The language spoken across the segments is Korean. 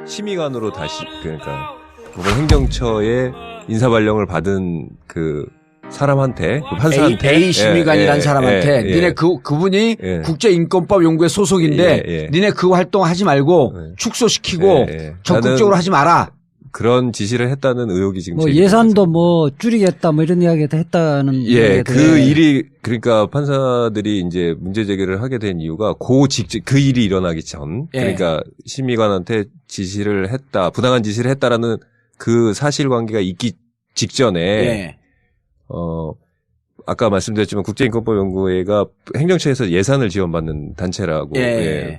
심의관으로 다시 그러니까 법원 행정처의 인사발령을 받은 그 사람한테 그 판사한테 A 심의관이라는 사람한테 니네 그분이 국제인권법 연구회 소속인데 니네 그 활동 하지 말고 축소시키고 적극적으로 하지 마라. 그런 지시를 했다는 의혹이 지금 뭐 예산도 뭐 줄이겠다 뭐 이런 이야기도 했다는 그 일이 그러니까 판사들이 이제 문제 제기를 하게 된 이유가 그 일이 일어나기 전 그러니까 심의관한테 지시를 했다 부당한 지시를 했다라는 그 사실관계가 있기 직전에 아까 말씀드렸지만 국제인권법 연구회가 행정처에서 예산을 지원받는 단체라고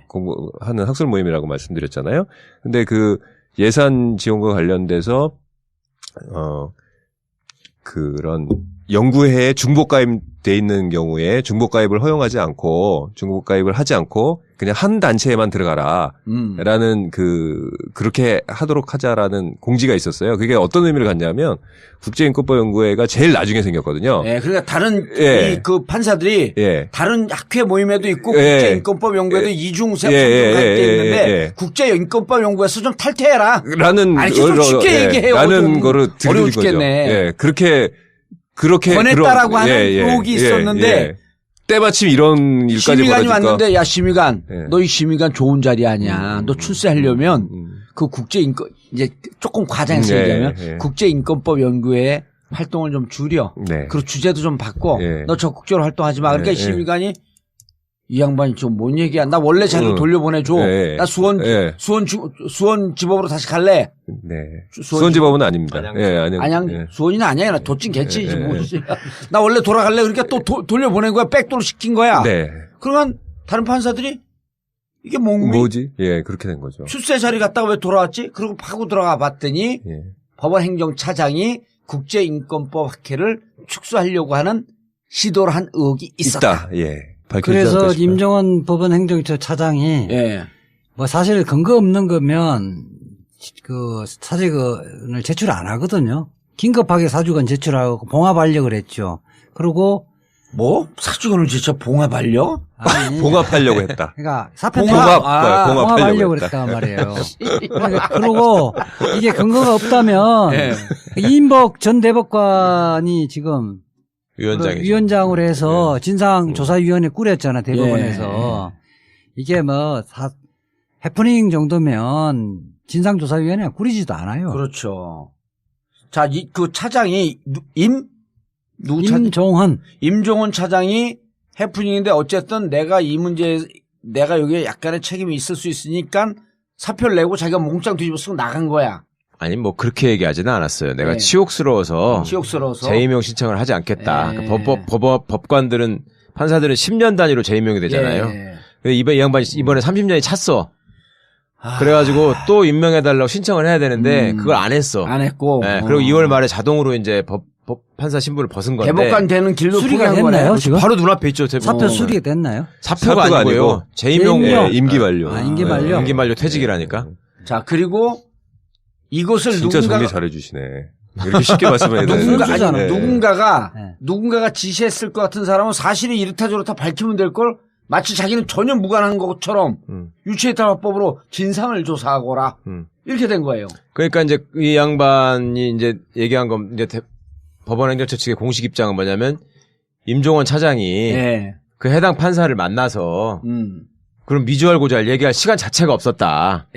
공부하는 학술 모임이라고 말씀드렸잖아요. 근데 그 예산 지원과 관련돼서 그런 연구회에 중복가입돼 있는 경우에 중복가입을 허용하지 않고 중복가입을 하지 않고 그냥 한 단체에만 들어가라라는 그렇게 하도록 하자라는 공지가 있었어요. 그게 어떤 의미를 갖냐면 국제인권법 연구회가 제일 나중에 생겼거든요. 그러니까 다른 그 판사들이 다른 학회 모임에도 있고 국제인권법 연구회도 이중세 분석할 때 있는데 국제인권법 연구회에서 좀 탈퇴해라. 라는 좀 쉽게 얘기해요. 라는 거를 어려워 죽겠네. 그렇게 권했다라고 하는 의혹이 있었는데 때마침 이런 일까지 심의관이 벌어질까? 왔는데 야 심의관 너 이 심의관 좋은 자리 아니야. 너 출세하려면 그 국제인권 이제 조금 과장해서 얘기하면 국제인권법 연구회의 활동을 좀 줄여. 그리고 주제도 좀 바꿔. 너 적극적으로 활동하지 마. 그러니까 심의관이 이 양반이 지금 뭔 얘기야. 나 원래 자료 돌려보내줘. 나 수원지법으로 다시 갈래. 수원지법은 아닙니다. 수원이는 아니야. 나 도찐 개치지 뭐지. 나 원래 돌아갈래. 그러니까 또 돌려보낸 거야. 백도로 시킨 거야. 그러면 다른 판사들이 이게 뭐지? 그렇게 된 거죠. 출세 자리 갔다가 왜 돌아왔지? 그리고 파고 들어가 봤더니 법원 행정차장이 국제인권법 학회를 축소하려고 하는 시도를 한 의혹이 있었다. 그래서 임종원 법원 행정처 차장이 뭐 사실 근거 없는 거면 그 사직원을 제출 안 하거든요. 긴급하게 사직원 제출하고 봉합하려고 그랬죠. 그리고 뭐 사직원을 진짜 봉합하려? 봉합하려고 했다. 그러니까 사표 봉합하려고 그랬단 말이에요. 그리고 이게 근거가 없다면 이인복 전 대법관이 지금 위원장으로 해서 진상조사위원회 꾸렸잖아, 대법원에서. 이게 뭐, 해프닝 정도면 진상조사위원회 꾸리지도 않아요. 그렇죠. 자, 그 차장이, 임종원 차장이 해프닝인데 어쨌든 내가 내가 여기에 약간의 책임이 있을 수 있으니까 사표를 내고 자기가 몽땅 뒤집어 쓰고 나간 거야. 아니 뭐 그렇게 얘기하지는 않았어요. 내가 치욕스러워서 재임용 신청을 하지 않겠다. 그러니까 법관들은 판사들은 10년 단위로 재임용이 되잖아요. 이 양반이 이번에 30년이 찼어. 그래가지고 또 임명해달라고 신청을 해야 되는데 그걸 안 했어. 안 했고. 그리고 2월 말에 자동으로 이제 판사 신분을 벗은 건데. 대법관 되는 길로 수리가 됐나요 지금? 바로 눈앞에 있죠. 사표 수리가 됐나요? 사표가 아니고요. 재임용 임기 만료. 임기 만료. 임기 만료 퇴직이라니까. 자 그리고 이것을 진짜 정리 잘해주시네. 이렇게 쉽게 말씀해야 되는데. 누군가가 지시했을 것 같은 사람은 사실이 이렇다 저렇다 밝히면 될 걸 마치 자기는 전혀 무관한 것처럼 유체이탈화법으로 진상을 조사하거라 이렇게 된 거예요. 그러니까 이제 이 양반이 이제 얘기한 건 이제 법원 행정처 측의 공식 입장은 뭐냐면 임종원 차장이 그 해당 판사를 만나서 그럼 미주알고잘 얘기할 시간 자체가 없었다.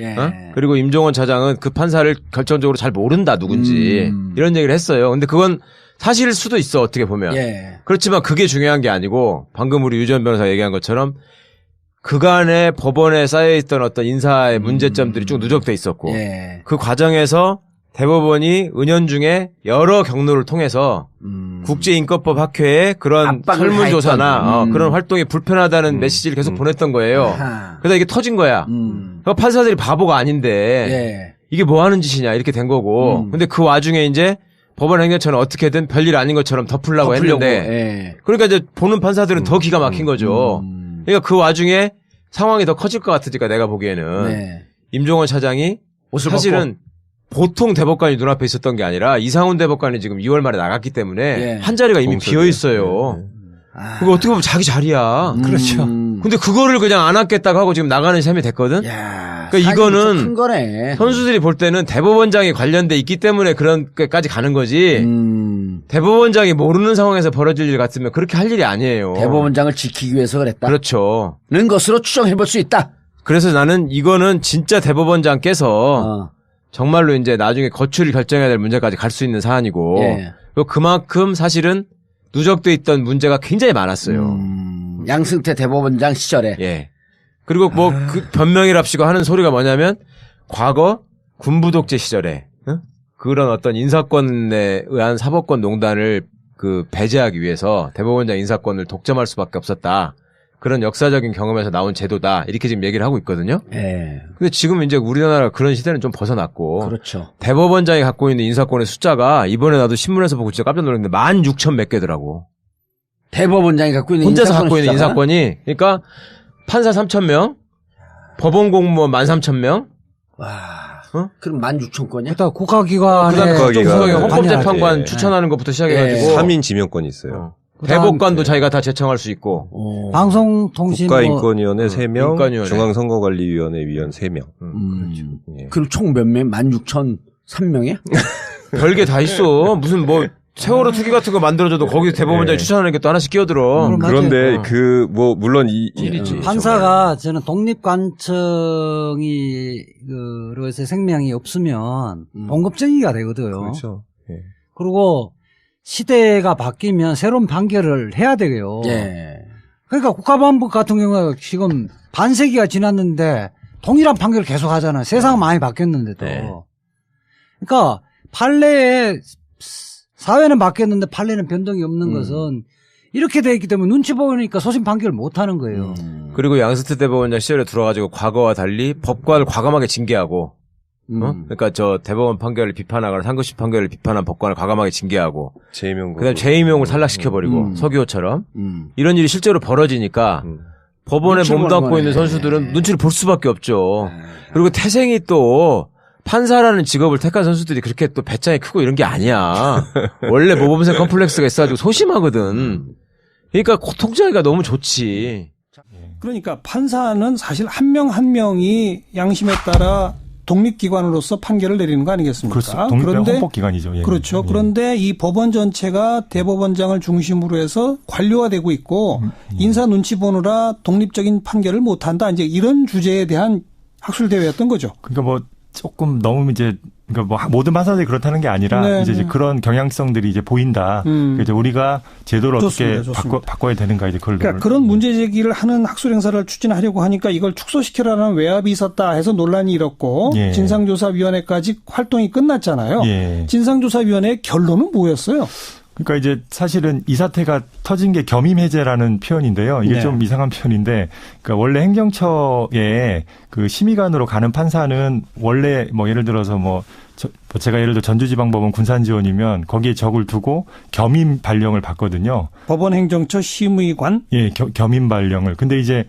그리고 임종원 차장은 그 판사를 결정적으로 잘 모른다 누군지 이런 얘기를 했어요. 근데 그건 사실일 수도 있어 어떻게 보면. 그렇지만 그게 중요한 게 아니고 방금 우리 유전 변호사 얘기한 것처럼 그간의 법원에 쌓여있던 어떤 인사의 문제점들이 쭉 누적돼 있었고 그 과정에서 대법원이 은연중에 여러 경로를 통해서 국제인권법 학회에 그런 설문조사나 그런 활동이 불편하다는 메시지를 계속 보냈던 거예요. 그러다 이게 터진 거야. 그러니까 판사들이 바보가 아닌데 이게 뭐 하는 짓이냐 이렇게 된 거고 근데 그 와중에 이제 법원 행정처는 어떻게든 별일 아닌 것처럼 덮으려고 했는데 그러니까 이제 보는 판사들은 더 기가 막힌 거죠. 그러니까 그 와중에 상황이 더 커질 것 같으니까 내가 보기에는 임종원 차장이 사실은 보통 대법관이 눈앞에 있었던 게 아니라 이상훈 대법관이 지금 2월 말에 나갔기 때문에 한 자리가 이미 비어 있어요. 그거 어떻게 보면 자기 자리야. 그렇죠. 근데 그거를 그냥 안 앉겠다고 하고 지금 나가는 셈이 됐거든. 그러니까 이거는 큰 거네. 선수들이 볼 때는 대법원장이 관련돼 있기 때문에 그런 것까지 가는 거지. 대법원장이 모르는 상황에서 벌어질 일 같으면 그렇게 할 일이 아니에요. 대법원장을 지키기 위해서 그랬다. 그렇죠. 는 것으로 추정해볼 수 있다. 그래서 나는 이거는 진짜 대법원장께서 정말로 이제 나중에 거취를 결정해야 될 문제까지 갈 수 있는 사안이고 예. 그만큼 사실은 누적돼 있던 문제가 굉장히 많았어요. 양승태 대법원장 시절에. 예. 그리고 뭐 그 변명이랍시고 하는 소리가 뭐냐면 과거 군부 독재 시절에 그런 어떤 인사권에 의한 사법권 농단을 그 배제하기 위해서 대법원장 인사권을 독점할 수밖에 없었다. 그런 역사적인 경험에서 나온 제도다. 이렇게 지금 얘기를 하고 있거든요. 예. 근데 지금 이제 우리나라가 그런 시대는 좀 벗어났고. 그렇죠. 대법원장이 갖고 있는 인사권의 숫자가 이번에 나도 신문에서 보고 진짜 깜짝 놀랐는데 16,000 몇 개더라고. 대법원장이 갖고 있는 혼자서 갖고 있는 인사권이. 그러니까 판사 3,000명, 법원 공무원 13,000명. 와. 그럼 16,000건이야? 일단 국가기관에 헌법재판관 추천하는 것부터 시작해가지고 3인 지명권이 있어요. 대법관도 자기가 다 제청할 수 있고. 방송통신 국가인권위원회 3명, 중앙선거관리위원회 위원 3명. 그렇죠. 예. 그럼 총 몇 명? 16,003명이야? 별게 다 있어. 무슨 뭐 세월호 투기 같은 거 만들어줘도 거기 대법원장이 추천하는 게 또 하나씩 끼어들어. 그런데 그 뭐 물론 판사가 저는 독립관청이 그로서의 생명이 없으면 봉급쟁이가 되거든요. 그렇죠. 예. 그리고 시대가 바뀌면 새로운 판결을 해야 되고요. 예. 그러니까 국가보안법 같은 경우가 지금 반세기가 지났는데 동일한 판결을 계속 하잖아요. 세상은 많이 바뀌었는데도. 네. 그러니까 판례에 사회는 바뀌었는데 판례는 변동이 없는 것은 이렇게 돼 있기 때문에 눈치 보니까 소신 판결을 못 하는 거예요. 그리고 양승태 대법원장 시절에 들어가지고 과거와 달리 법관을 과감하게 징계하고 그러니까 저 대법원 판결을 비판하거나 상급심 판결을 비판한 법관을 과감하게 징계하고 그다음에 재임용을 탈락시켜버리고 서기호처럼 이런 일이 실제로 벌어지니까 법원에 몸담고 있는 선수들은 눈치를 볼 수밖에 없죠. 그리고 태생이 또 판사라는 직업을 택한 선수들이 그렇게 또 배짱이 크고 이런 게 아니야. 원래 모범생 컴플렉스가 있어가지고 소심하거든. 그러니까 통제하기가 너무 좋지. 그러니까 판사는 사실 한 명 한 명이 양심에 따라 독립기관으로서 판결을 내리는 거 아니겠습니까? 그렇죠. 독립기관 헌법기관이죠. 예. 그렇죠. 그런데 이 법원 전체가 대법원장을 중심으로 해서 관료화되고 있고 인사 눈치 보느라 독립적인 판결을 못한다. 이제 이런 주제에 대한 학술대회였던 거죠. 그러니까 뭐 조금 너무 이제 그러니까 뭐 모든 판사들이 그렇다는 게 아니라 네, 이제 그런 경향성들이 이제 보인다. 이제 우리가 제도를 좋습니다, 어떻게 바꿔야 되는가 이제 그걸 그러니까 그런 문제 제기를 하는 학술 행사를 추진하려고 하니까 이걸 축소시키라는 외압이 있었다 해서 논란이 일었고 예. 진상조사위원회까지 활동이 끝났잖아요. 예. 진상조사위원회의 결론은 뭐였어요? 그러니까 이제 사실은 이 사태가 터진 게 겸임해제라는 표현인데요. 이게 네. 좀 이상한 표현인데, 그러니까 원래 행정처에 그 심의관으로 가는 판사는 원래 뭐 예를 들어서 제가 예를 들어 전주지방법원 군산지원이면 거기에 적을 두고 겸임 발령을 받거든요. 법원 행정처 심의관? 예, 겸임 발령을. 근데 이제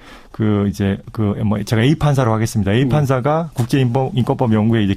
제가 A 판사로 하겠습니다. A 판사가 국제인권법 연구회 이제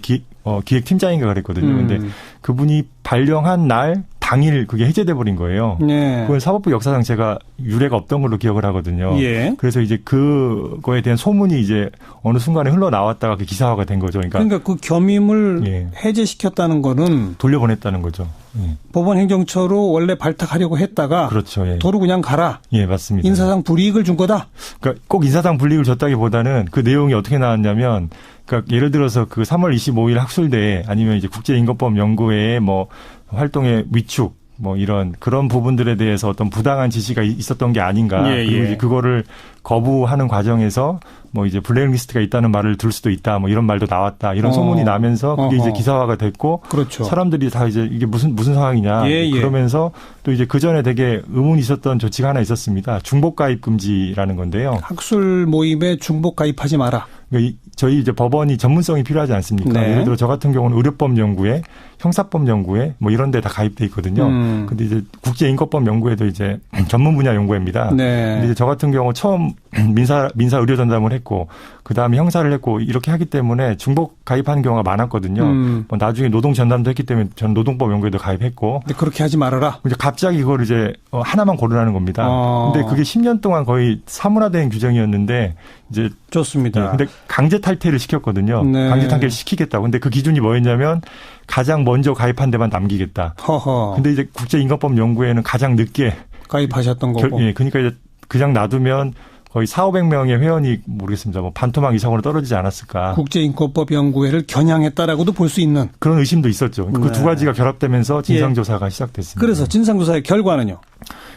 기획팀장인가 그랬거든요. 근데 그분이 발령한 날 당일 그게 해제돼 버린 거예요. 네. 그건 사법부 역사상 제가 유례가 없던 걸로 기억을 하거든요. 예. 그래서 이제 그거에 대한 소문이 이제 어느 순간에 흘러나왔다가 그 기사화가 된 거죠. 그러니까 그 겸임을 예. 해제시켰다는 거는 돌려보냈다는 거죠. 예. 법원 행정처로 원래 발탁하려고 했다가 그렇죠. 예. 도로 그냥 가라. 예, 맞습니다. 인사상 불이익을 준 거다. 그러니까 꼭 인사상 불이익을 줬다기보다는 그 내용이 어떻게 나왔냐면, 그러니까 예를 들어서 그 3월 25일 학술대회 아니면 이제 국제인권법 연구회의 뭐 활동의 위축 뭐 그런 부분들에 대해서 어떤 부당한 지시가 있었던 게 아닌가. 예, 그리고 예. 이제 그거를 거부하는 과정에서 뭐 이제 블랙리스트가 있다는 말을 들을 수도 있다. 뭐 이런 말도 나왔다. 이런 소문이 나면서 그게 이제 기사화가 됐고. 그렇죠. 사람들이 다 이제 이게 무슨 상황이냐. 예, 예. 그러면서 또 이제 그 전에 되게 의문이 있었던 조치가 하나 있었습니다. 중복 가입 금지라는 건데요. 학술 모임에 중복 가입하지 마라. 그러니까 저희 이제 법원이 전문성이 필요하지 않습니까? 네. 예를 들어 저 같은 경우는 의료법 연구회, 형사법 연구회 뭐 이런 데 다 가입돼 있거든요. 근데 이제 국제인권법 연구회도 이제 전문 분야 연구회입니다. 네. 근데 이제 저 같은 경우 처음 민사 의료 전담을 했고 그다음에 형사를 했고 이렇게 하기 때문에 중복 가입하는 경우가 많았거든요. 뭐 나중에 노동 전담도 했기 때문에 저는 노동법 연구에도 가입했고. 근데 그렇게 하지 말아라. 이제 갑자기 그걸 이제 하나만 고르라는 겁니다. 근데 그게 10년 동안 거의 사문화된 규정이었는데 이제 좋습니다. 근데 강제 탈퇴를 시켰거든요. 네. 강제 탈퇴를 시키겠다고. 근데 그 기준이 뭐였냐면 가장 먼저 가입한 데만 남기겠다. 허허. 근데 이제 국제인권법 연구회는 가장 늦게 가입하셨던 거고. 예, 그러니까 이제 그냥 놔두면 거의 4,500명의 회원이 모르겠습니다. 뭐 반토막 이상으로 떨어지지 않았을까. 국제인권법 연구회를 겨냥했다라고도 볼 수 있는 그런 의심도 있었죠. 그 두 가지가 결합되면서 진상조사가 시작됐습니다. 그래서 진상조사의 결과는요?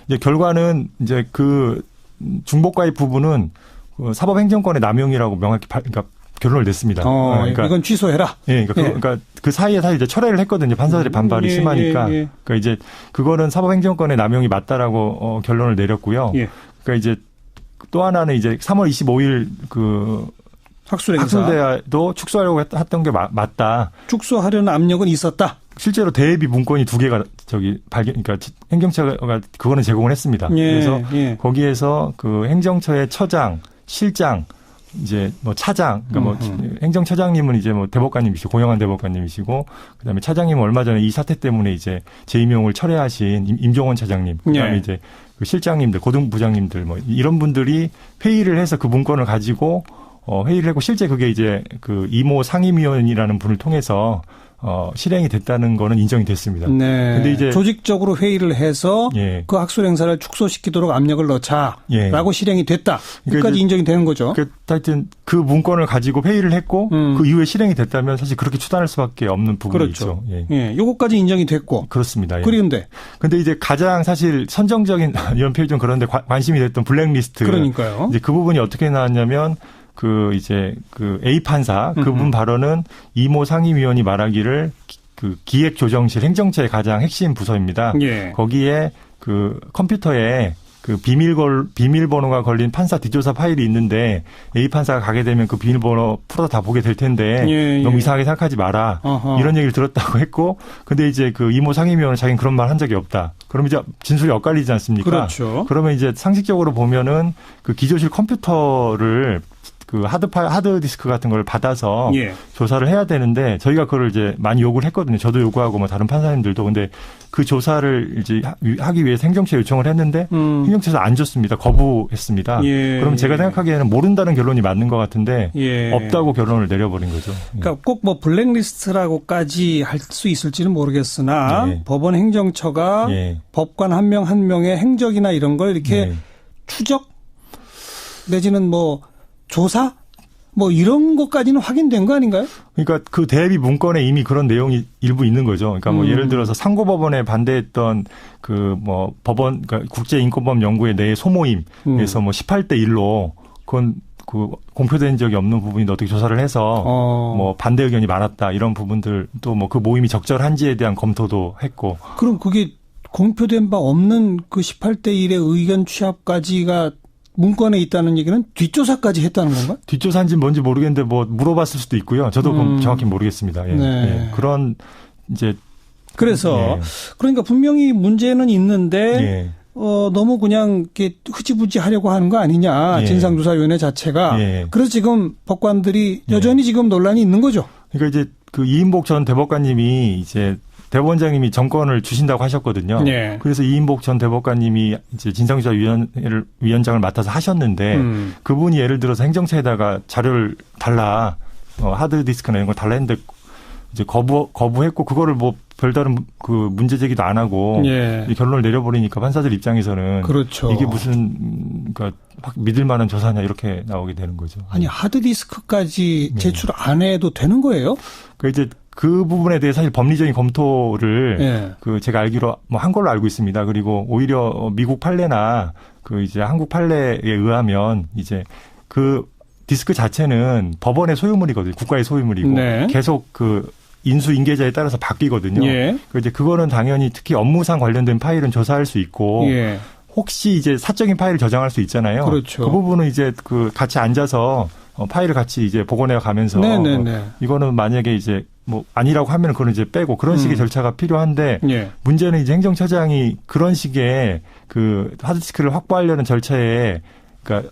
이제 결과는 이제 그 중복가입 부분은 사법행정권의 남용이라고 명확히 그러니까 결론을 냈습니다. 그러니까 이건 취소해라. 예, 그러니까 그 사이에 사실 이제 철회를 했거든요. 판사들의 반발이 심하니까. 그러니까 이제 그거는 사법행정권의 남용이 맞다라고 결론을 내렸고요. 그러니까 이제 또 하나는 이제 3월 25일 그 학술대회도 축소하려고 했던 게 맞다. 축소하려는 압력은 있었다. 실제로 대비 문건이 2개가 그러니까 행정처가 그거는 제공을 했습니다. 그래서 거기에서 그 행정처의 처장, 실장, 이제 뭐 차장, 그러니까 뭐 행정처장님은 이제 뭐 대법관님이시고 고영한 대법관님이시고 그다음에 차장님은 얼마 전에 이 사태 때문에 이제 재임용을 철회하신 임종원 차장님, 그다음에 이제 그 실장님들, 고등부장님들 뭐 이런 분들이 회의를 해서 그 문건을 가지고 회의를 했고 실제 그게 이제 그 이모 상임위원이라는 분을 통해서 실행이 됐다는 거는 인정이 됐습니다. 네. 근데 이제 조직적으로 회의를 해서 그 학술 행사를 축소시키도록 압력을 넣자라고 실행이 됐다. 끝까지 인정이 되는 거죠. 하여튼 그 문건을 가지고 회의를 했고 그 이후에 실행이 됐다면 사실 그렇게 추단할 수밖에 없는 부분이 그렇죠. 있죠. 요거까지 인정이 됐고. 그렇습니다. 그런데 근데 이제 가장 사실 선정적인 이런 표현 좀 그런데 관심이 됐던 블랙리스트. 그러니까요. 이제 그 부분이 어떻게 나왔냐면 그 이제 그 A 판사 그분 발언은 이모 상임위원이 말하기를 그 기획조정실 행정처의 가장 핵심 부서입니다. 거기에 그 컴퓨터에 그 비밀번호가 걸린 판사 뒷조사 파일이 있는데 A 판사가 가게 되면 그 비밀번호 풀어서 다 보게 될 텐데 너무 이상하게 생각하지 마라. 이런 얘기를 들었다고 했고 근데 이제 그 이모 상임위원은 자기는 그런 말 한 적이 없다. 그러면 이제 진술이 엇갈리지 않습니까? 그렇죠. 그러면 이제 상식적으로 보면은 그 기조실 컴퓨터를 그 하드디스크 같은 걸 받아서 조사를 해야 되는데 저희가 그걸 이제 많이 요구를 했거든요. 저도 요구하고 뭐 다른 판사님들도. 근데 그 조사를 이제 하기 위해서 행정처에 요청을 했는데 행정처에서 안 줬습니다. 거부했습니다. 그럼 제가 생각하기에는 모른다는 결론이 맞는 것 같은데 없다고 결론을 내려버린 거죠. 그러니까 꼭 뭐 블랙리스트라고까지 할 수 있을지는 모르겠으나 법원 행정처가 법관 한 명 한 명의 행적이나 이런 걸 이렇게 추적 내지는 뭐 조사? 뭐 이런 것까지는 확인된 거 아닌가요? 그러니까 그 대비 문건에 이미 그런 내용이 일부 있는 거죠. 그러니까 뭐 예를 들어서 상고법원에 반대했던 그 뭐 법원, 그러니까 국제인권법 연구회 내 소모임에서 뭐 18대 1로 그건 그 공표된 적이 없는 부분인데 어떻게 조사를 해서 뭐 반대 의견이 많았다 이런 부분들 또 뭐 그 모임이 적절한지에 대한 검토도 했고. 그럼 그게 공표된 바 없는 그 18대 1의 의견 취합까지가 문건에 있다는 얘기는 뒷조사까지 했다는 건가? 뒷조사인지 뭔지 모르겠는데 뭐 물어봤을 수도 있고요. 저도 정확히 모르겠습니다. 그런 이제 그래서 그러니까 분명히 문제는 있는데 너무 그냥 이렇게 흐지부지 하려고 하는 거 아니냐. 진상조사위원회 자체가. 그래서 지금 법관들이 여전히 지금 논란이 있는 거죠. 그러니까 이제 그 이인복 전 대법관님이 이제 대법원장님이 정권을 주신다고 하셨거든요. 그래서 이인복 전 대법관님이 이제 진상조사위원장을 맡아서 하셨는데 그분이 예를 들어서 행정처에다가 자료를 달라, 하드디스크나 이런 걸 달라 했는데 이제 거부했고 그거를 뭐 별다른 그 문제 제기도 안 하고 결론을 내려버리니까 판사들 입장에서는 그렇죠. 이게 무슨 그러니까 믿을 만한 조사냐 이렇게 나오게 되는 거죠. 아니 하드디스크까지 제출 안 해도 되는 거예요? 그 이제 그 부분에 대해 사실 법리적인 검토를 그 제가 알기로 뭐 한 걸로 알고 있습니다. 그리고 오히려 미국 판례나 그 이제 한국 판례에 의하면 이제 그 디스크 자체는 법원의 소유물이거든요. 국가의 소유물이고 계속 그 인수 인계자에 따라서 바뀌거든요. 그 이제 그거는 당연히 특히 업무상 관련된 파일은 조사할 수 있고 혹시 이제 사적인 파일을 저장할 수 있잖아요. 그렇죠. 그 부분은 이제 그 같이 앉아서 파일을 같이 이제 복원해 가면서 이거는 만약에 이제 뭐 아니라고 하면 그건 이제 빼고 그런 식의 절차가 필요한데 문제는 이제 행정처장이 그런 식의 그 하드디스크를 확보하려는 절차에 그러니까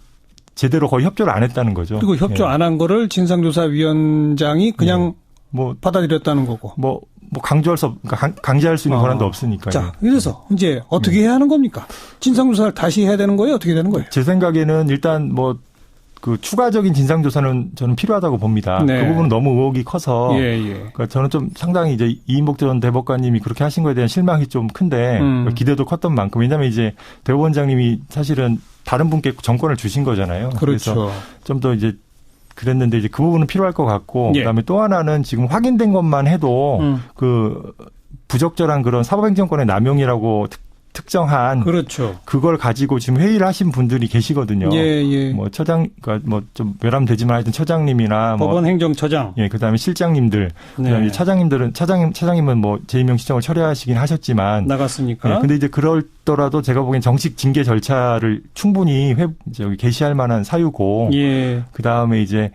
제대로 거의 협조를 안 했다는 거죠. 그리고 협조 안 한 거를 진상조사위원장이 그냥 뭐 받아들였다는 거고. 뭐 강제할 수 있는 권한도 없으니까요. 자, 그래서 이제 어떻게 해야 하는 겁니까? 진상조사를 다시 해야 되는 거예요? 어떻게 되는 거예요? 제 생각에는 일단 뭐 그 추가적인 진상조사는 저는 필요하다고 봅니다. 네. 그 부분은 너무 의혹이 커서 그러니까 저는 좀 상당히 이제 이인복 전 대법관님이 그렇게 하신 거에 대한 실망이 좀 큰데 기대도 컸던 만큼 왜냐하면 이제 대법원장님이 사실은 다른 분께 정권을 주신 거잖아요. 그렇죠. 그래서 좀 더 이제 그랬는데 이제 그 부분은 필요할 것 같고 그다음에 또 하나는 지금 확인된 것만 해도 그 부적절한 그런 사법행정권의 남용이라고 특정한 그렇죠. 그걸 가지고 지금 회의를 하신 분들이 계시거든요. 뭐 처장, 그러니까 뭐 좀 외람되지만 하여튼 처장님이나 법원 행정처장, 그다음에 실장님들, 그다음에 차장님은 뭐 재임용 시정을 철회하시긴 하셨지만 나갔으니까. 근데 이제 그럴더라도 제가 보기엔 정식 징계 절차를 충분히 개시할 만한 사유고, 그다음에 이제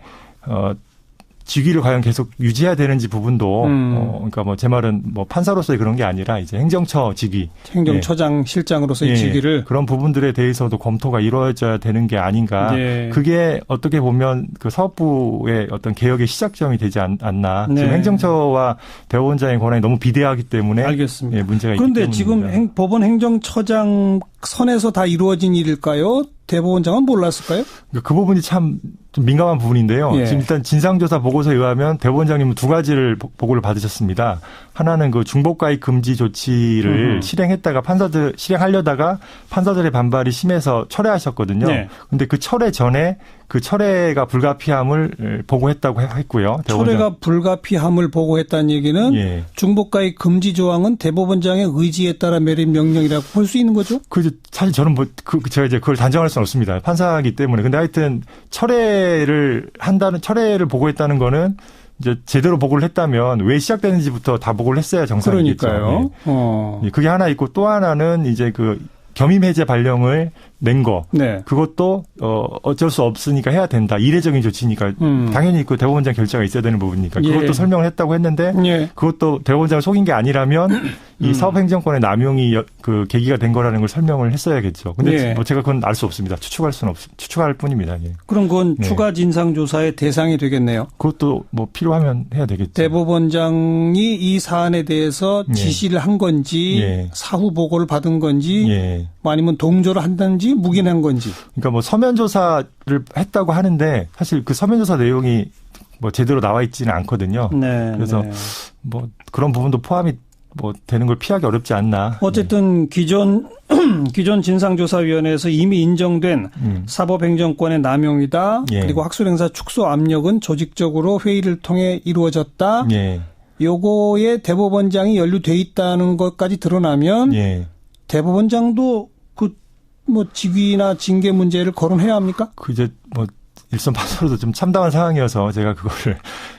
직위를 과연 계속 유지해야 되는지 부분도 그러니까 뭐 제 말은 뭐 판사로서의 그런 게 아니라 이제 행정처 직위, 행정처장 실장으로서의 직위를 그런 부분들에 대해서도 검토가 이루어져야 되는 게 아닌가. 그게 어떻게 보면 그 사법부의 어떤 개혁의 시작점이 되지 않나. 지금 행정처와 대법원장의 권한이 너무 비대하기 때문에 알겠습니다. 문제가 그런데 있기 지금 때문입니다. 법원 행정처장 선에서 다 이루어진 일일까요? 대법원장은 몰랐을까요? 그 부분이 참 좀 민감한 부분인데요. 지금 일단 진상조사 보고서에 의하면 대법원장님은 두 가지를 보고를 받으셨습니다. 하나는 그 중복가입 금지 조치를 실행하려다가 판사들의 반발이 심해서 철회하셨거든요. 그런데 그 철회 전에 그 철회가 불가피함을 보고했다고 했고요. 철회가 불가피함을 보고했다는 얘기는 중복가입 금지 조항은 대법원장의 의지에 따라 내린 명령이라고 볼 수 있는 거죠? 사실 저는 제가 이제 그걸 단정할 수는 없습니다. 판사이기 때문에. 근데 하여튼 철회를 보고했다는 거는 이제 제대로 보고를 했다면 왜 시작되는지부터 다 보고를 했어야 정상이겠죠. 그러니까요. 그게 하나 있고 또 하나는 이제 그 겸임 해제 발령을 낸 거. 그것도 어쩔 수 없으니까 해야 된다. 이례적인 조치니까 당연히 그 대법원장 결재가 있어야 되는 부분이니까 그것도 설명을 했다고 했는데 그것도 대법원장을 속인 게 아니라면 이 사법행정권의 남용이 그 계기가 된 거라는 걸 설명을 했어야겠죠. 근데 뭐 제가 그건 알 수 없습니다. 추측할 뿐입니다. 그럼 그건 추가 진상조사의 대상이 되겠네요. 그것도 뭐 필요하면 해야 되겠죠. 대법원장이 이 사안에 대해서 지시를 한 건지 사후 보고를 받은 건지 뭐 아니면 동조를 한다든지 묵인한 건지. 그러니까 뭐 서면 조사를 했다고 하는데 사실 그 서면 조사 내용이 뭐 제대로 나와 있지는 않거든요. 그래서 뭐 그런 부분도 포함이 뭐 되는 걸 피하기 어렵지 않나. 어쨌든 기존 진상조사위원회에서 이미 인정된 사법행정권의 남용이다. 그리고 학술행사 축소 압력은 조직적으로 회의를 통해 이루어졌다. 요거에 대법원장이 연루돼 있다는 것까지 드러나면 대법원장도 그 뭐 직위나 징계 문제를 거론해야 합니까? 그 이제 뭐 일선판사로도 좀 참담한 상황이어서 제가 그거를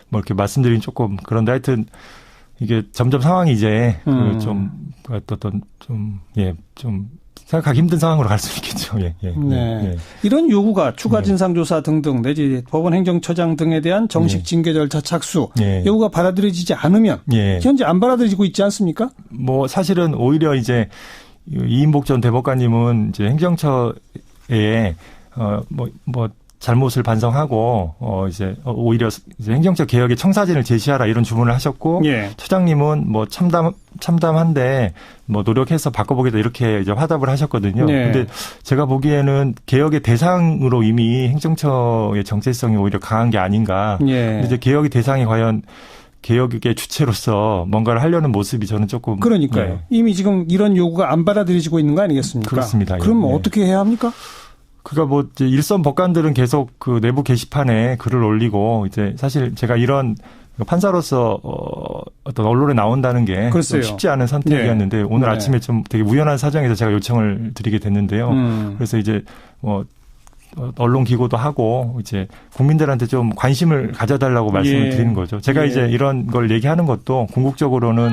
뭐 이렇게 말씀드리긴 조금 그런데 하여튼 이게 점점 상황이 이제 좀 생각하기 힘든 상황으로 갈 수 있겠죠. 이런 요구가 추가 진상조사 등등 내지 법원 행정처장 등에 대한 정식 징계 절차 착수 요구가 받아들여지지 않으면 현재 안 받아들여지고 있지 않습니까? 뭐 사실은 오히려 이제 이인복 전 대법관님은 이제 행정처에 뭐 잘못을 반성하고 이제 오히려 이제 행정처 개혁의 청사진을 제시하라 이런 주문을 하셨고 처장님은 뭐 참담한데 뭐 노력해서 바꿔보겠다 이렇게 이제 화답을 하셨거든요. 근데 제가 보기에는 개혁의 대상으로 이미 행정처의 정체성이 오히려 강한 게 아닌가. 근데 이제 개혁의 대상이 과연 개혁의 주체로서 뭔가를 하려는 모습이 저는 조금. 그러니까요. 이미 지금 이런 요구가 안 받아들여지고 있는 거 아니겠습니까? 그렇습니다. 그럼 어떻게 해야 합니까? 그러니까 뭐 이제 일선 법관들은 계속 그 내부 게시판에 글을 올리고 이제 사실 제가 이런 판사로서 어떤 언론에 나온다는 게 쉽지 않은 선택이었는데 오늘 아침에 좀 되게 우연한 사정에서 제가 요청을 드리게 됐는데요. 그래서 이제 뭐 언론 기고도 하고 이제 국민들한테 좀 관심을 가져달라고 말씀을 드리는 거죠. 제가 이제 이런 걸 얘기하는 것도 궁극적으로는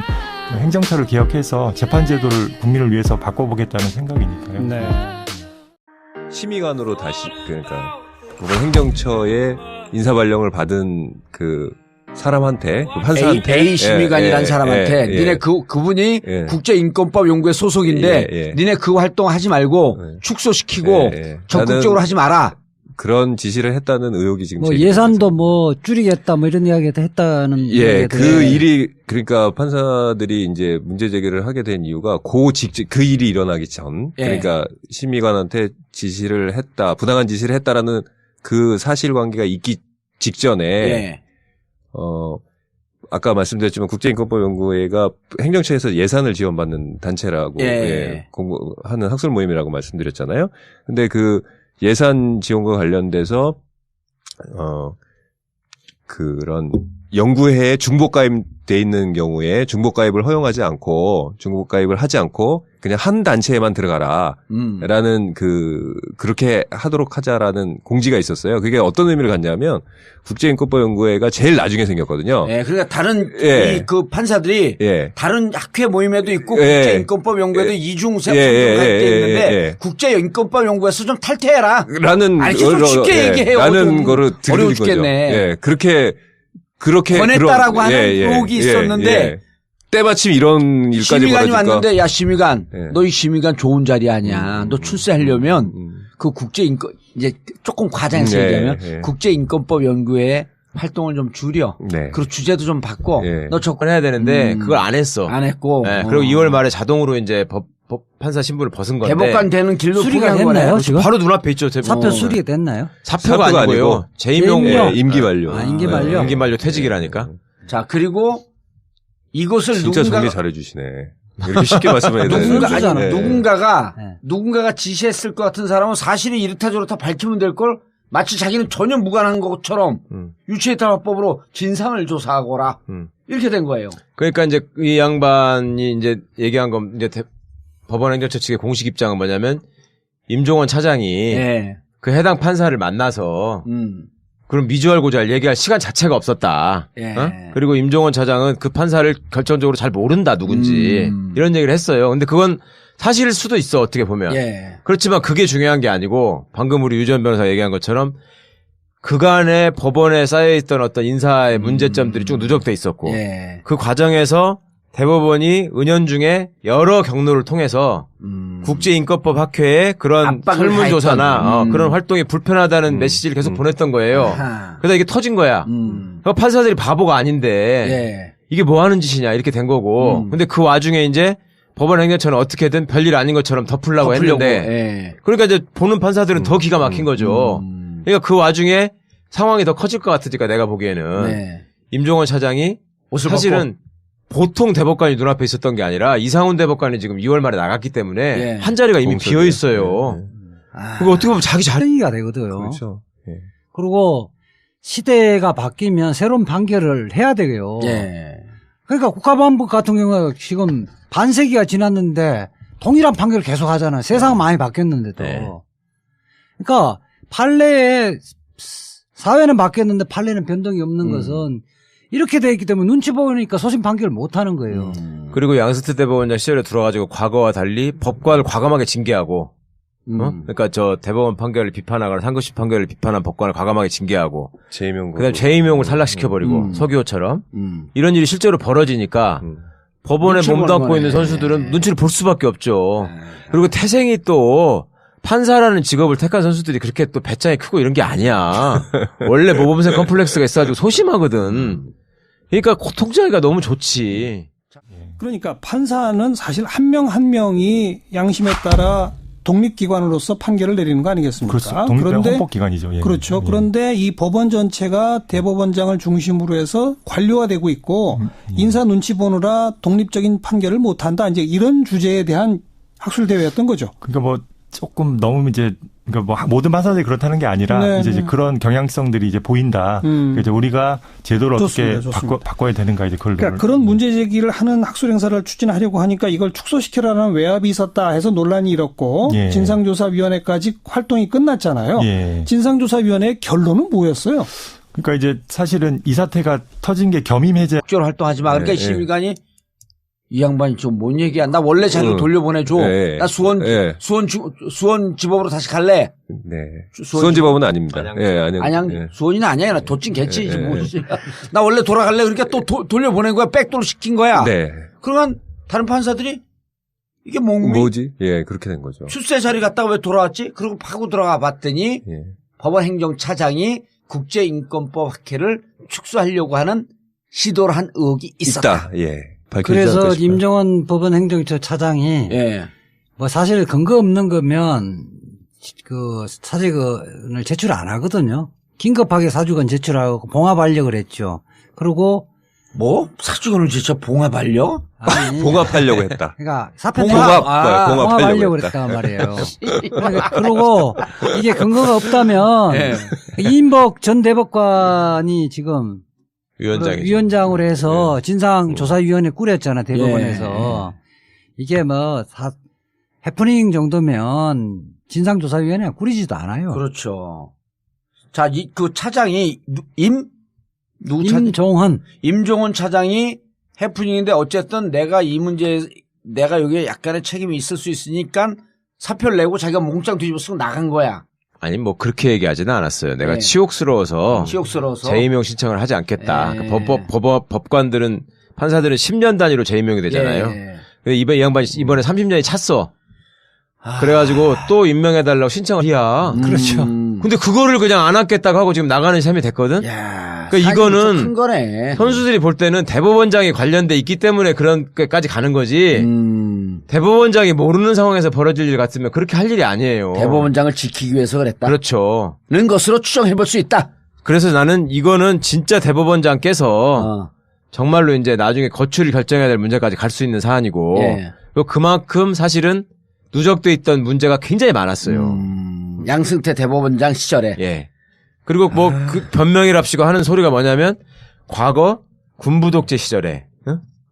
행정처를 개혁해서 재판제도를 국민을 위해서 바꿔보겠다는 생각이니까요. 심의관으로 다시 그러니까 법원 행정처의 인사발령을 받은 그 사람한테 그 판사한테 A 심의관이라는 사람한테 니네 그분이 국제인권법 연구회 소속인데 니네 그 활동 하지 말고 축소시키고 적극적으로 하지 마라. 그런 지시를 했다는 의혹이 지금 뭐 예산도 뭐 줄이겠다 뭐 이런 이야기도 했다는. 예, 그 일이 그러니까 판사들이 이제 문제 제기를 하게 된 이유가 그 일이 일어나기 전 그러니까 심의관한테 지시를 했다, 부당한 지시를 했다라는 그 사실관계가 있기 직전에 아까 말씀드렸지만 국제인권법연구회가 행정처에서 예산을 지원받는 단체라고 공부하는 학술 모임이라고 말씀드렸잖아요. 근데 그 예산 지원과 관련돼서 그런 연구회에 중복가입돼 있는 경우에 중복가입을 허용하지 않고 중복가입을 하지 않고 그냥 한 단체에만 들어가라라는 그렇게 하도록 하자라는 공지가 있었어요. 그게 어떤 의미를 갖냐면 국제인권법연구회가 제일 나중에 생겼거든요. 네, 그러니까 다른 그 판사들이 다른 학회 모임에도 있고 국제인권법연구회도 이중세 갈때 있는데 국제인권법연구회에서 좀 탈퇴해라. 라는 좀 쉽게 얘기해요. 라는 거를 어려워 죽겠네. 그렇게 권했다라고 하는 의혹이 있었는데 때마침 이런 일까지 심의관이 왔는데 야 심의관 너 이 심의관 좋은 자리 아니야. 너 출세하려면 그 국제인권 이제 조금 과장해서 얘기하면 국제인권법 연구회 활동을 좀 줄여. 그리고 주제도 좀 바꿔. 너 접근해야 되는데 그걸 안 했어. 안 했고. 그리고 2월 말에 자동으로 이제 판사 신분을 벗은 건데 대법관 되는 길로 수리가 됐나요? 지금 바로 눈앞에 있죠. 사표 수리가 됐나요? 사표가 아니고요. 재임용 임기 만료. 임기 만료. 임기 만료 퇴직이라니까. 자 그리고 이것을 진짜 정리 잘해주시네. 이렇게 쉽게 말씀해야 되는데 누군가가 지시했을 것 같은 사람은 사실이 이렇다 저렇다 밝히면 될 걸 마치 자기는 전혀 무관한 것처럼 유치해탈법으로 진상을 조사하거라 이렇게 된 거예요. 그러니까 이제 이 양반이 이제 얘기한 건 이제 법원 행정처 측의 공식 입장은 뭐냐면 임종원 차장이 그 해당 판사를 만나서 그럼 미주알 고주알 얘기할 시간 자체가 없었다. 그리고 임종원 차장은 그 판사를 결정적으로 잘 모른다 누군지 이런 얘기를 했어요. 근데 그건 사실일 수도 있어 어떻게 보면. 그렇지만 그게 중요한 게 아니고 방금 우리 유전 변호사 얘기한 것처럼 그간의 법원에 쌓여있던 어떤 인사의 문제점들이 쭉 누적돼 있었고 그 과정에서 대법원이 은연중에 여러 경로를 통해서 국제인권법 학회에 그런 설문조사나 그런 활동이 불편하다는 메시지를 계속 보냈던 거예요. 그러다 이게 터진 거야. 그러니까 판사들이 바보가 아닌데 이게 뭐 하는 짓이냐 이렇게 된 거고 근데 그 와중에 이제 법원 행정처는 어떻게든 별일 아닌 것처럼 덮으려고 했는데 그러니까 이제 보는 판사들은 더 기가 막힌 거죠. 그러니까 그 와중에 상황이 더 커질 것 같으니까 내가 보기에는 임종원 차장이 사실은 보통 대법관이 눈앞에 있었던 게 아니라 이상훈 대법관이 지금 2월 말에 나갔기 때문에 한 자리가 이미 비어 있어요. 그거 어떻게 보면 자기 자리가 되거든요. 그렇죠. 그리고 시대가 바뀌면 새로운 판결을 해야 되고요. 그러니까 국가보안법 같은 경우에 지금 반세기가 지났는데 동일한 판결을 계속 하잖아요. 세상은 많이 바뀌었는데도. 그러니까 판례에 사회는 바뀌었는데 판례는 변동이 없는 것은 이렇게 돼 있기 때문에 눈치 보니까 소신 판결을 못 하는 거예요. 그리고 양승태 대법원장 시절에 들어가지고 과거와 달리 법관을 과감하게 징계하고, 그러니까 저 대법원 판결을 비판하거나 상급심 판결을 비판한 법관을 과감하게 징계하고, 그다음에 재임용을 탈락시켜버리고 서기호처럼 이런 일이 실제로 벌어지니까 법원에 몸담고 있는 선수들은 눈치를 볼 수밖에 없죠. 그리고 태생이 또 판사라는 직업을 택한 선수들이 그렇게 또 배짱이 크고 이런 게 아니야. 원래 모범생 컴플렉스가 있어가지고 소심하거든. 그러니까 고통자기가 너무 좋지. 그러니까 판사는 사실 한 명 한 명이 양심에 따라 독립기관으로서 판결을 내리는 거 아니겠습니까? 그렇죠. 독립된 헌법기관이죠. 그렇죠. 그런데 이 법원 전체가 대법원장을 중심으로 해서 관료화되고 있고 인사 눈치 보느라 독립적인 판결을 못한다. 이제 이런 주제에 대한 학술대회였던 거죠. 그러니까 뭐 조금 너무 이제 그러니까 뭐 모든 판사들이 그렇다는 게 아니라 이제 그런 경향성들이 이제 보인다. 이제 우리가 제도를 어떻게 바꿔야 되는가 이제 그러니까 그런 문제 제기를 하는 학술 행사를 추진하려고 하니까 이걸 축소시키라는 외압이 있었다 해서 논란이 일었고 진상조사위원회까지 활동이 끝났잖아요. 진상조사위원회의 결론은 뭐였어요? 그러니까 이제 사실은 이 사태가 터진 게 겸임 해제 국제로 활동하지 마. 그러니까 심의관이 이 양반이 좀 뭔 얘기야? 나 원래 자료 돌려보내줘. 나 수원지법으로 다시 갈래. 수원지법은 아닙니다. 수원이는 아니야. 나 도찐 개치지 뭐지. 나 원래 돌아갈래. 그러니까 또 돌려보낸 거야. 백도로 시킨 거야. 그러면 다른 판사들이 이게 뭐지? 그렇게 된 거죠. 출세 자리 갔다가 왜 돌아왔지? 그리고 파고 들어가 봤더니 법원행정차장이 국제인권법 학회를 축소하려고 하는 시도를 한 의혹이 있었다. 예. 그래서 임종원 법원행정처차장이 예. 뭐 사실 근거 없는 거면 그 사직원을 제출 안 하거든요. 긴급하게 사직원 제출하고 봉합하려고 그랬죠. 그리고 뭐? 사직원을 진짜 봉합하려? 아니, 봉합하려고 했다. 그러니까 사표 봉합하려고 그랬단 말이에요. 그리고 이게 근거가 없다면 네. 이인복 전 대법관이 지금 위원장으로 해서 진상조사위원회 꾸렸잖아, 대법원에서. 이게 뭐 해프닝 정도면 진상조사위원회 꾸리지도 않아요. 그렇죠. 자, 그 차장이 임종원 차장이 해프닝인데 어쨌든 내가 이 문제에 내가 여기에 약간의 책임이 있을 수 있으니까 사표를 내고 자기가 몽땅 뒤집어 쓰고 나간 거야. 아니 뭐 그렇게 얘기하지는 않았어요. 내가 네. 치욕스러워서 재임용 신청을 하지 않겠다. 네. 법관들은 판사들은 10년 단위로 재임용이 되잖아요. 네. 이 양반이 이번에 30년이 찼어. 그래가지고 또 임명해달라고 신청을 해야. 그렇죠. 근데 그거를 그냥 안 하겠다고 하고 지금 나가는 셈이 됐거든? 야, 그러니까 이거는 큰 거네. 선수들이 볼 때는 대법원장이 관련돼 있기 때문에 그런 것까지 가는 거지. 대법원장이 모르는 상황에서 벌어질 일 같으면 그렇게 할 일이 아니에요. 대법원장을 지키기 위해서 그랬다. 그렇죠. 는 것으로 추정해볼 수 있다. 그래서 나는 이거는 진짜 대법원장께서 정말로 이제 나중에 거취를 결정해야 될 문제까지 갈 수 있는 사안이고 예. 그만큼 사실은 누적돼 있던 문제가 굉장히 많았어요. 양승태 대법원장 시절에. 예. 그리고 뭐 그 변명이랍시고 하는 소리가 뭐냐면 과거 군부 독재 시절에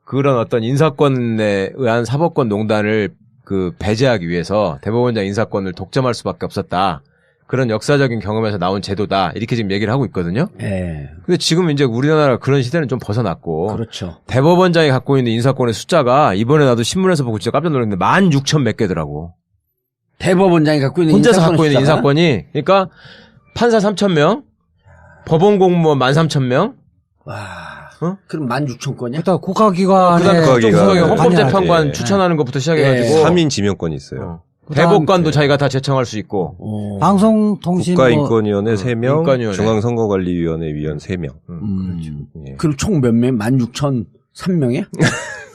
그런 어떤 인사권에 의한 사법권 농단을 그 배제하기 위해서 대법원장 인사권을 독점할 수밖에 없었다. 그런 역사적인 경험에서 나온 제도다. 이렇게 지금 얘기를 하고 있거든요. 예. 근데 지금 이제 우리나라 그런 시대는 좀 벗어났고. 그렇죠. 대법원장이 갖고 있는 인사권의 숫자가 이번에 나도 신문에서 보고 진짜 깜짝 놀랐는데 16,000 몇 개더라고. 대법원장이 갖고 있는 혼자서 갖고 있는 인사권이. 그러니까 판사 3,000명, 법원 공무원 13,000명. 와. 그럼 16,000건이야? 일단 국가기관에 헌법재판관 추천하는 것부터 시작해가지고 3인 지명권이 있어요. 대법관도 자기가 다 제청할 수 있고. 방송통신 국가인권위원회 3명, 중앙선거관리위원회 위원 3명. 그렇죠. 예. 그럼 총 몇 명? 16,003명이야?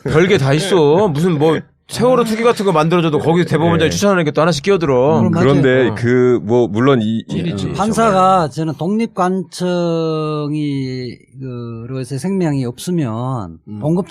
별게 다 있어. 무슨 뭐 세월호 특위 같은 거 만들어줘도 거기 대법원장이 추천하는 게 또 하나씩 끼어들어. 그런데 그 뭐 물론 판사가 저는 독립관청이 그로서 생명이 없으면 봉급